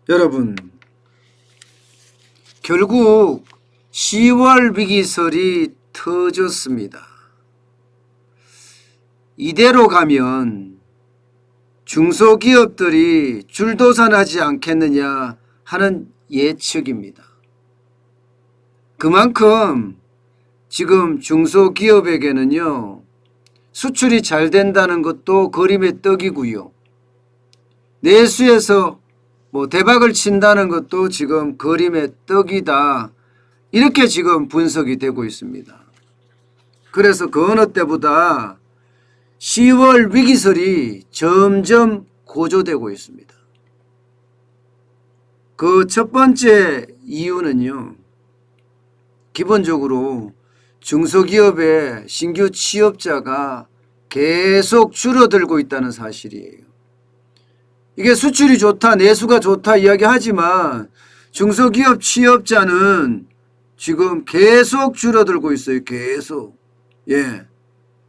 여러분, 결국 10월 위기설이 터졌습니다. 이대로 가면 중소기업들이 줄도산하지 않겠느냐 하는 예측입니다. 그만큼 지금 중소기업에게는요, 수출이 잘 된다는 것도 그림의 떡이고요. 내수에서 대박을 친다는 것도 지금 그림의 떡이다. 이렇게 지금 분석이 되고 있습니다. 그래서 그 어느 때보다 10월 위기설이 점점 고조되고 있습니다. 그 첫 번째 이유는요, 기본적으로 중소기업의 신규 취업자가 계속 줄어들고 있다는 사실이에요. 이게 수출이 좋다, 내수가 좋다 이야기하지만 중소기업 취업자는 지금 계속 줄어들고 있어요. 계속.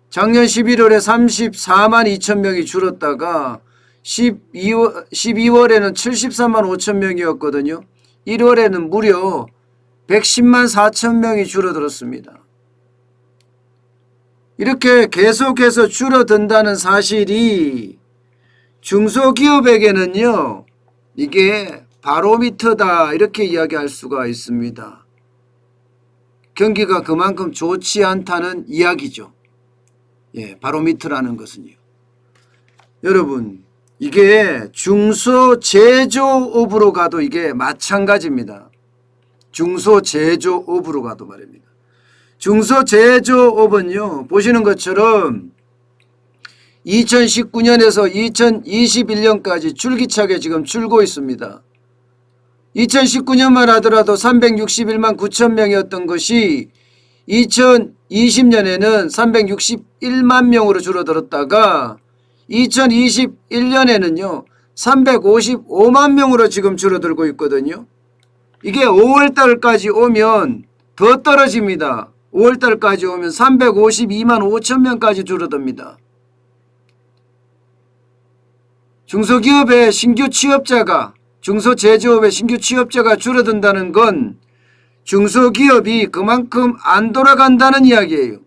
작년 11월에 34만 2천 명이 줄었다가 12월에는 73만 5천 명이었거든요. 1월에는 무려 110만 4천 명이 줄어들었습니다. 이렇게 계속해서 줄어든다는 사실이 중소기업에게는요, 이게 바로미터다 이렇게 이야기할 수가 있습니다. 경기가 그만큼 좋지 않다는 이야기죠. 바로미터라는 것은요. 여러분, 이게 중소제조업으로 가도 이게 마찬가지입니다. 중소제조업으로 가도 말입니다. 중소제조업은요, 보시는 것처럼 2019년에서 2021년까지 줄기차게 지금 줄고 있습니다. 2019년만 하더라도 361만 9천 명이었던 것이 2020년에는 361만 명으로 줄어들었다가 2021년에는요 355만 명으로 지금 줄어들고 있거든요. 이게 5월달까지 오면 더 떨어집니다. 5월달까지 오면 352만 5천 명까지 줄어듭니다. 중소기업의 신규 취업자가, 중소제조업의 신규 취업자가 줄어든다는 건 중소기업이 그만큼 안 돌아간다는 이야기예요.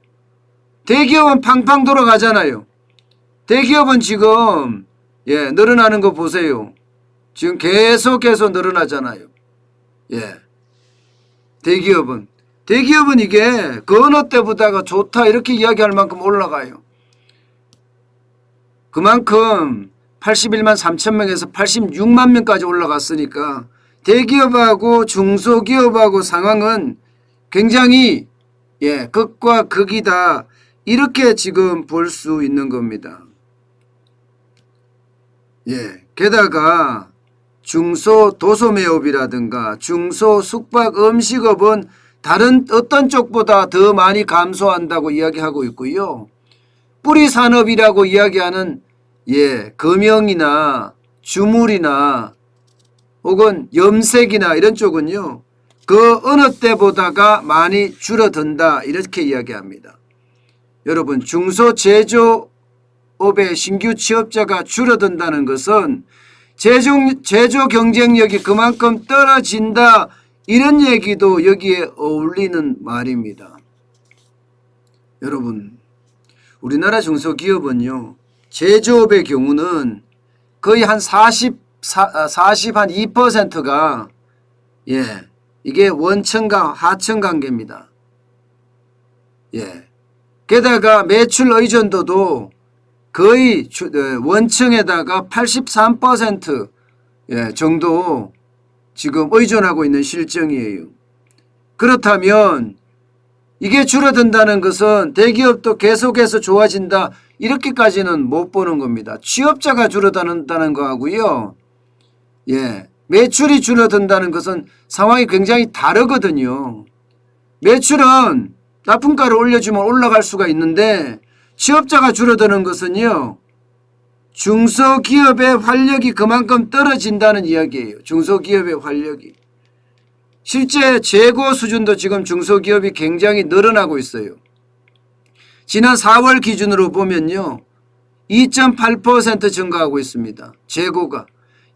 대기업은 팡팡 돌아가잖아요. 대기업은 지금 늘어나는 거 보세요. 지금 계속해서 늘어나잖아요. 대기업은 이게 그 어느 때보다가 좋다 이렇게 이야기할 만큼 올라가요. 그만큼 81만 3천 명에서 86만 명까지 올라갔으니까 대기업하고 중소기업하고 상황은 굉장히 극과 극이다 이렇게 지금 볼 수 있는 겁니다. 게다가 중소도소매업이라든가 중소숙박음식업은 다른 어떤 쪽보다 더 많이 감소한다고 이야기하고 있고요. 뿌리산업이라고 이야기하는 금형이나 주물이나 혹은 염색이나 이런 쪽은요, 그 어느 때보다가 많이 줄어든다 이렇게 이야기합니다. 여러분, 중소제조업의 신규 취업자가 줄어든다는 것은 제조 경쟁력이 그만큼 떨어진다 이런 얘기도 여기에 어울리는 말입니다. 여러분, 우리나라 중소기업은요, 제조업의 경우는 거의 한 42%가 이게 원청과 하청 관계입니다. 게다가 매출 의존도도 거의 원청에다가 83% 정도 지금 의존하고 있는 실정이에요. 그렇다면 이게 줄어든다는 것은 대기업도 계속해서 좋아진다 이렇게까지는 못 보는 겁니다. 취업자가 줄어든다는 거하고요. 매출이 줄어든다는 것은 상황이 굉장히 다르거든요. 매출은 납품가를 올려주면 올라갈 수가 있는데 취업자가 줄어드는 것은요, 중소기업의 활력이 그만큼 떨어진다는 이야기예요. 중소기업의 활력이. 실제 재고 수준도 지금 중소기업이 굉장히 늘어나고 있어요. 지난 4월 기준으로 보면요, 2.8% 증가하고 있습니다. 재고가.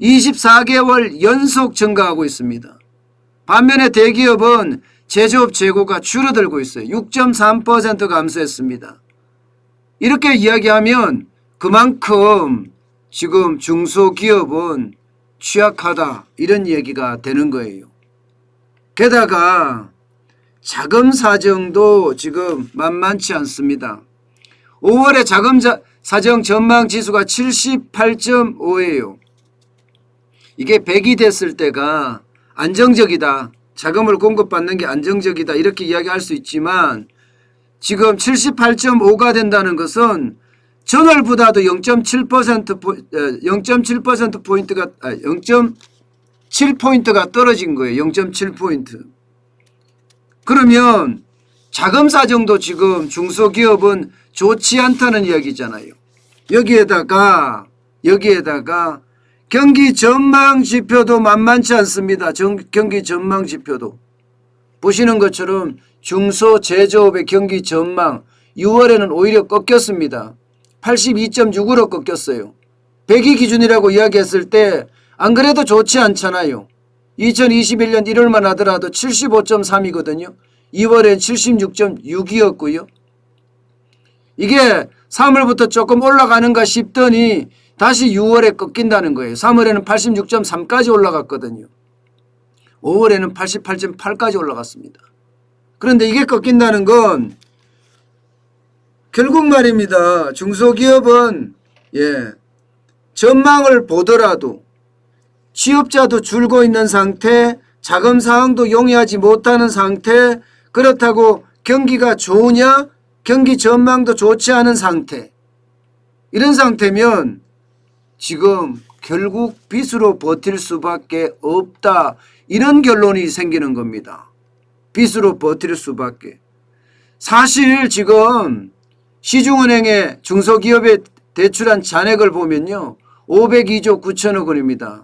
24개월 연속 증가하고 있습니다. 반면에 대기업은 제조업 재고가 줄어들고 있어요. 6.3% 감소했습니다. 이렇게 이야기하면 그만큼 지금 중소기업은 취약하다 이런 얘기가 되는 거예요. 게다가 자금 사정도 지금 만만치 않습니다. 5월에 자금 사정 전망 지수가 78.5예요. 이게 100이 됐을 때가 안정적이다. 자금을 공급받는 게 안정적이다. 이렇게 이야기할 수 있지만 지금 78.5가 된다는 것은 전월보다도 0.7%포인트가 떨어진 거예요. 0.7포인트. 그러면 자금 사정도 지금 중소기업은 좋지 않다는 이야기잖아요. 여기에다가 경기 전망 지표도 만만치 않습니다. 경기 전망 지표도. 보시는 것처럼 중소제조업의 경기 전망 6월에는 오히려 꺾였습니다. 82.6으로 꺾였어요. 100이 기준이라고 이야기했을 때 안 그래도 좋지 않잖아요. 2021년 1월만 하더라도 75.3이거든요. 2월엔 76.6이었고요. 이게 3월부터 조금 올라가는가 싶더니 다시 6월에 꺾인다는 거예요. 3월에는 86.3까지 올라갔거든요. 5월에는 88.8까지 올라갔습니다. 그런데 이게 꺾인다는 건 결국 말입니다. 중소기업은 전망을 보더라도 취업자도 줄고 있는 상태, 자금 상황도 용이하지 못하는 상태, 그렇다고 경기가 좋으냐? 경기 전망도 좋지 않은 상태. 이런 상태면 지금 결국 빚으로 버틸 수밖에 없다. 이런 결론이 생기는 겁니다. 빚으로 버틸 수밖에. 사실 지금 시중은행에 중소기업에 대출한 잔액을 보면요. 502조 9천억 원입니다.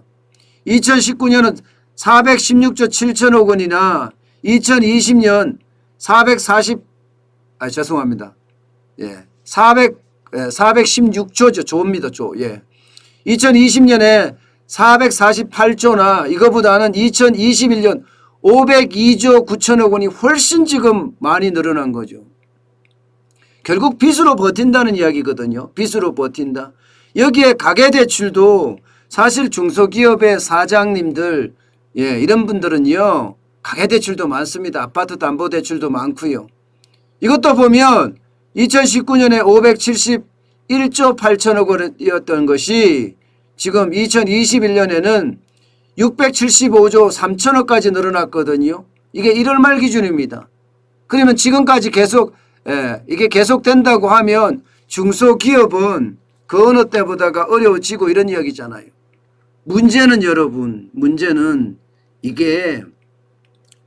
2019년은 416조 7천억 원이나 2020년 416조죠. 조입니다. 조. 2020년에 448조나 이거보다는 2021년 502조 9천억 원이 훨씬 지금 많이 늘어난 거죠. 결국 빚으로 버틴다는 이야기거든요. 빚으로 버틴다. 여기에 가계대출도 사실 중소기업의 사장님들 이런 분들은요. 가계대출도 많습니다. 아파트담보대출도 많고요. 이것도 보면 2019년에 571조 8천억 원이었던 것이 지금 2021년에는 675조 3천억까지 늘어났거든요. 이게 1월 말 기준입니다. 그러면 지금까지 이게 계속된다고 하면 중소기업은 그 어느 때보다가 어려워지고 이런 이야기잖아요. 문제는 여러분, 이게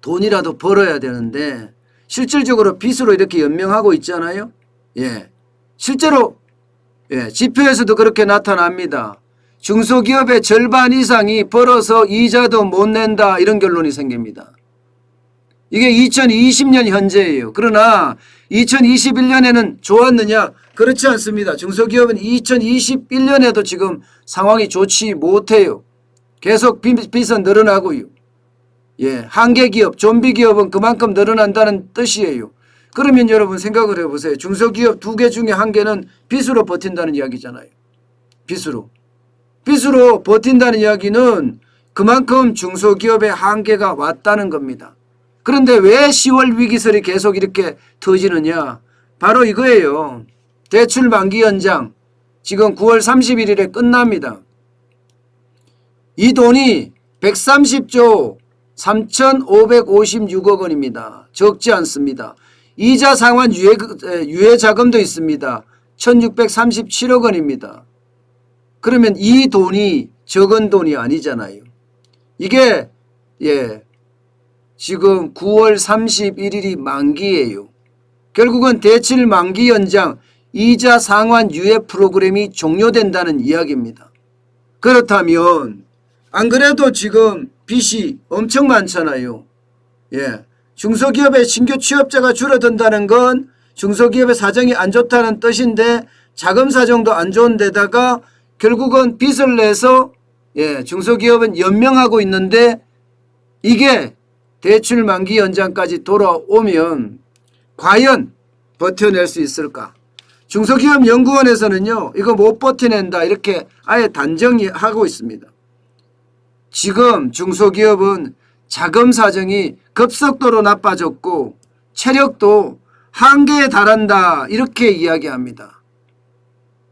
돈이라도 벌어야 되는데 실질적으로 빚으로 이렇게 연명하고 있잖아요. 실제로 지표에서도 그렇게 나타납니다. 중소기업의 절반 이상이 벌어서 이자도 못 낸다 이런 결론이 생깁니다. 이게 2020년 현재예요. 그러나 2021년에는 좋았느냐? 그렇지 않습니다. 중소기업은 2021년에도 지금 상황이 좋지 못해요. 계속 빚은 늘어나고요. 한계기업, 좀비기업은 그만큼 늘어난다는 뜻이에요. 그러면 여러분 생각을 해보세요. 중소기업 2개 중에 1개는 빚으로 버틴다는 이야기잖아요. 빚으로 버틴다는 이야기는 그만큼 중소기업의 한계가 왔다는 겁니다. 그런데 왜 10월 위기설이 계속 이렇게 터지느냐? 바로 이거예요. 대출 만기 연장 지금 9월 31일에 끝납니다. 이 돈이 130조 3,556억 원입니다. 적지 않습니다. 이자 상환 유예 자금도 있습니다. 1,637억 원입니다. 그러면 이 돈이 적은 돈이 아니잖아요. 이게 지금 9월 31일이 만기예요. 결국은 대출 만기 연장 이자 상환 유예 프로그램이 종료된다는 이야기입니다. 그렇다면 안 그래도 지금 빚이 엄청 많잖아요. 중소기업의 신규 취업자가 줄어든다는 건 중소기업의 사정이 안 좋다는 뜻인데 자금 사정도 안 좋은 데다가 결국은 빚을 내서 중소기업은 연명하고 있는데 이게 대출 만기 연장까지 돌아오면 과연 버텨낼 수 있을까? 중소기업연구원에서는요, 이거 못 버텨낸다 이렇게 아예 단정하고 있습니다. 지금 중소기업은 자금 사정이 급속도로 나빠졌고 체력도 한계에 달한다 이렇게 이야기합니다.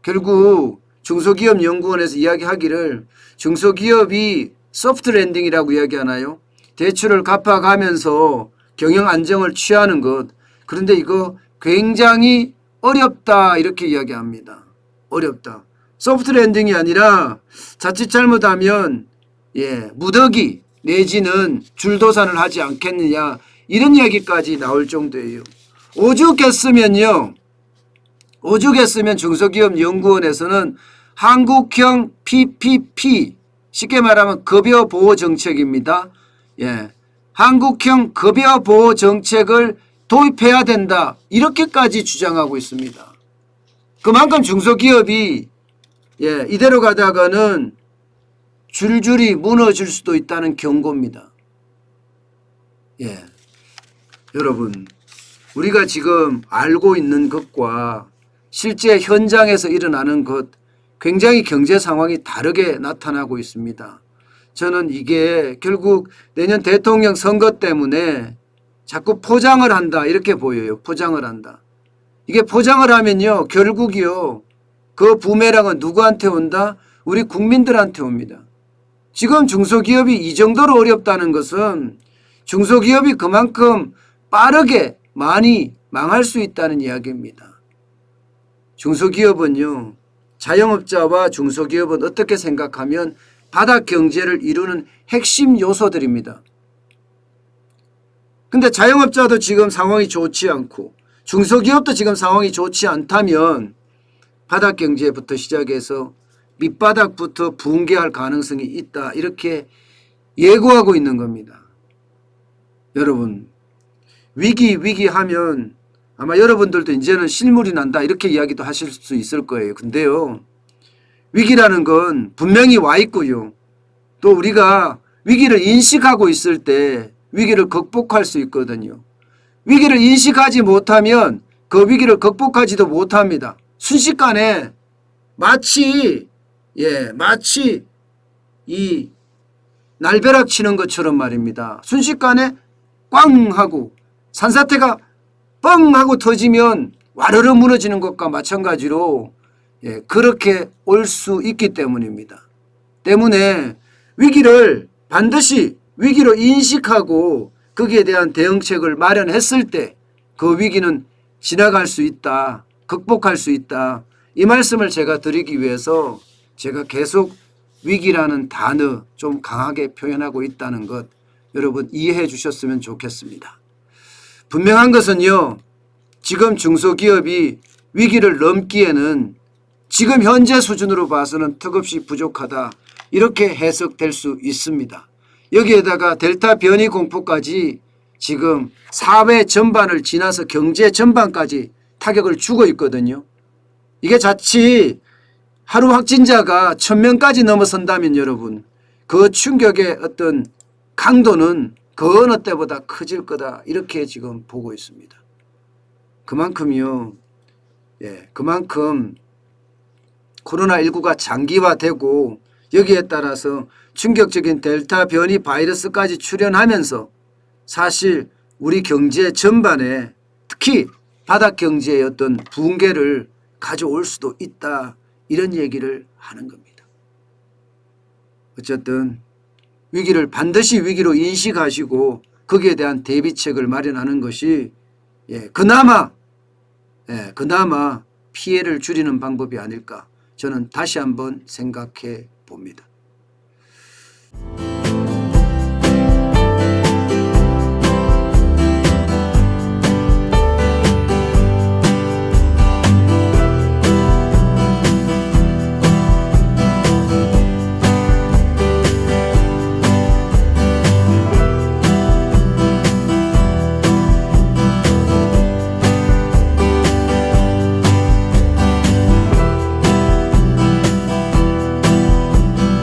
결국 중소기업연구원에서 이야기하기를 중소기업이 소프트 랜딩이라고 이야기하나요? 대출을 갚아가면서 경영 안정을 취하는 것. 그런데 이거 굉장히 어렵다 이렇게 이야기합니다. 어렵다. 소프트 랜딩이 아니라 자칫 잘못하면 무더기 내지는 줄도산을 하지 않겠느냐 이런 이야기까지 나올 정도예요. 오죽했으면 중소기업연구원에서는 한국형 PPP 쉽게 말하면 급여 보호 정책입니다. 한국형 급여 보호 정책을 도입해야 된다 이렇게까지 주장하고 있습니다. 그만큼 중소기업이 이대로 가다가는 줄줄이 무너질 수도 있다는 경고입니다. 여러분 우리가 지금 알고 있는 것과 실제 현장에서 일어나는 것 굉장히 경제 상황이 다르게 나타나고 있습니다. 저는 이게 결국 내년 대통령 선거 때문에 자꾸 포장을 한다 이렇게 보여요. 포장을 한다. 이게 포장을 하면요 결국이요 그 부메랑은 누구한테 온다? 우리 국민들한테 옵니다. 지금 중소기업이 이 정도로 어렵다는 것은 중소기업이 그만큼 빠르게 많이 망할 수 있다는 이야기입니다. 중소기업은요 자영업자와 중소기업은 어떻게 생각하면 바닥 경제를 이루는 핵심 요소들입니다. 근데 자영업자도 지금 상황이 좋지 않고 중소기업도 지금 상황이 좋지 않다면 바닥 경제부터 시작해서 밑바닥부터 붕괴할 가능성이 있다 이렇게 예고하고 있는 겁니다. 여러분 위기 하면 아마 여러분들도 이제는 실물이 난다 이렇게 이야기도 하실 수 있을 거예요. 근데요 위기라는 건 분명히 와 있고요. 또 우리가 위기를 인식하고 있을 때 위기를 극복할 수 있거든요. 위기를 인식하지 못하면 그 위기를 극복하지도 못합니다. 순식간에 마치 이 날벼락 치는 것처럼 말입니다. 순식간에 꽝 하고 산사태가 뻥 하고 터지면 와르르 무너지는 것과 마찬가지로 그렇게 올 수 있기 때문입니다. 때문에 위기를 반드시 위기로 인식하고 거기에 대한 대응책을 마련했을 때 그 위기는 지나갈 수 있다. 극복할 수 있다. 이 말씀을 제가 드리기 위해서 제가 계속 위기라는 단어 좀 강하게 표현하고 있다는 것 여러분 이해해 주셨으면 좋겠습니다. 분명한 것은요. 지금 중소기업이 위기를 넘기에는 지금 현재 수준으로 봐서는 턱없이 부족하다. 이렇게 해석될 수 있습니다. 여기에다가 델타 변이 공포까지 지금 사회 전반을 지나서 경제 전반까지 타격을 주고 있거든요. 이게 자칫 하루 확진자가 1000명까지 넘어선다면 여러분 그 충격의 어떤 강도는 그 어느 때보다 커질 거다. 이렇게 지금 보고 있습니다. 그만큼요. 그만큼 코로나19가 장기화되고 여기에 따라서 충격적인 델타 변이 바이러스까지 출현하면서 사실 우리 경제 전반에 특히 바닥 경제의 어떤 붕괴를 가져올 수도 있다. 이런 얘기를 하는 겁니다. 어쨌든 위기를 반드시 위기로 인식하시고 거기에 대한 대비책을 마련하는 것이 그나마 피해를 줄이는 방법이 아닐까 저는 다시 한번 생각해 봅니다.